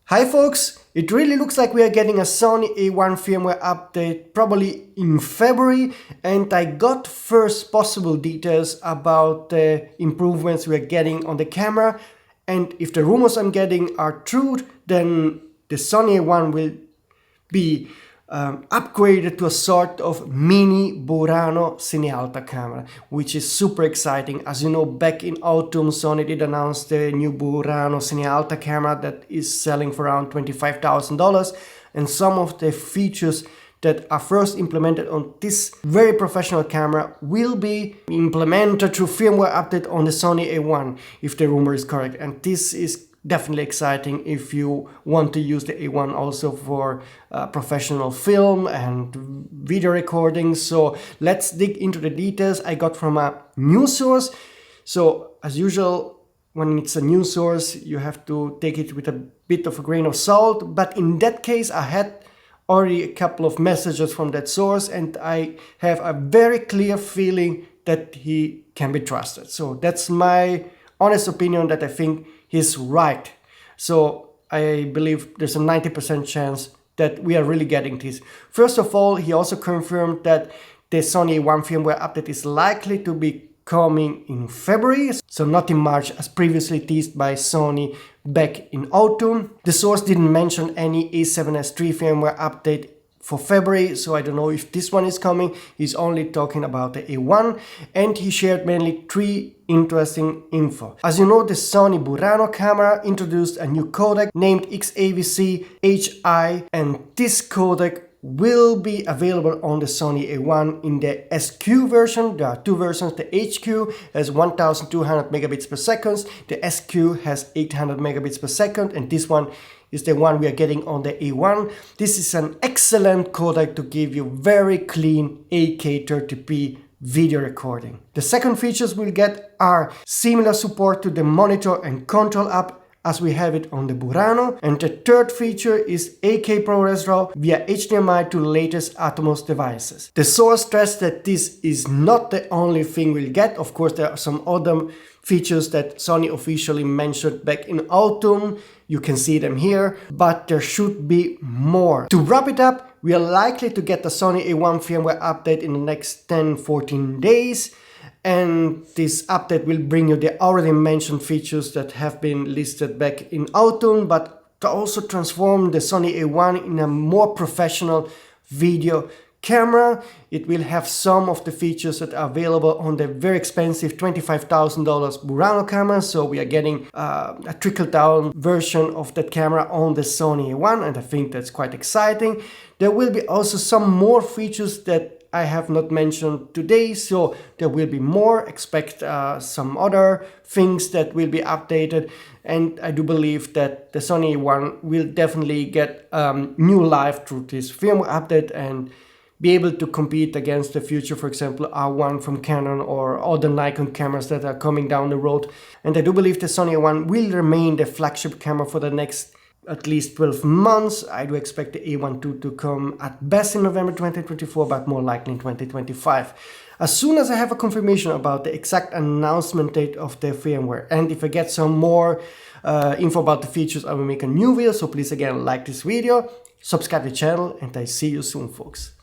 Hi folks, it really looks like we are getting a Sony A1 firmware update probably in February, and I got first possible details about the improvements we are getting on the camera, and if the rumors I'm getting are true, then the Sony A1 will be upgraded to a sort of mini Burano CineAlta camera, which is super exciting. As you know, back in autumn, Sony did announce the new Burano CineAlta camera that is selling for around $25,000, and some of the features that are first implemented on this very professional camera will be implemented through firmware update on the Sony A1, if the rumor is correct. And this is definitely exciting if you want to use the A1 also for professional film and video recording. So let's dig into the details I got from a news source. So as usual, when it's a news source, you have to take it with a bit of a grain of salt. But in that case, I had already a couple of messages from that source, and I have a very clear feeling that he can be trusted. So that's my honest opinion, that I think he's right. So I believe there's a 90% chance that we are really getting this. First of all, he also confirmed that the Sony A1 firmware update is likely to be coming in February, so not in March as previously teased by Sony back in autumn. The source didn't mention any A7S3 firmware update for February, so I don't know if this one is coming. He's only talking about the A1, and he shared mainly three interesting info. As you know, the Sony Burano camera introduced a new codec named XAVC-HI, and this codec will be available on the Sony A1 in the SQ version. There are two versions. The HQ has 1200 megabits per second, the SQ has 800 megabits per second, and this one is the one we are getting on the A1. This is an excellent codec to give you very clean 8K30p video recording. The second features we'll get are similar support to the monitor and control app as we have it on the Burano. And the third feature is 8K ProRes RAW via HDMI to latest Atomos devices. The source stressed that this is not the only thing we'll get. Of course, there are some other features that Sony officially mentioned back in autumn. You can see them here, but there should be more. To wrap it up, we are likely to get the Sony A1 firmware update in the next 10-14 days. And this update will bring you the already mentioned features that have been listed back in autumn, but to also transform the Sony A1 in a more professional video camera. It will have some of the features that are available on the very expensive $25,000 Burano camera. So we are getting a trickle-down version of that camera on the Sony A1, and I think that's quite exciting. There will be also some more features that I have not mentioned today, so there will be more. Expect some other things that will be updated, and I do believe that the Sony A1 will definitely get new life through this firmware update and be able to compete against the future, for example, R1 from Canon or other Nikon cameras that are coming down the road. And I do believe the Sony A1 will remain the flagship camera for the next at least 12 months. I do expect the A1 II to come at best in November 2024, but more likely in 2025. As soon as I have a confirmation about the exact announcement date of the firmware, and if I get some more info about the features, I will make a new video. So please again, like this video, subscribe to the channel, and I see you soon, folks.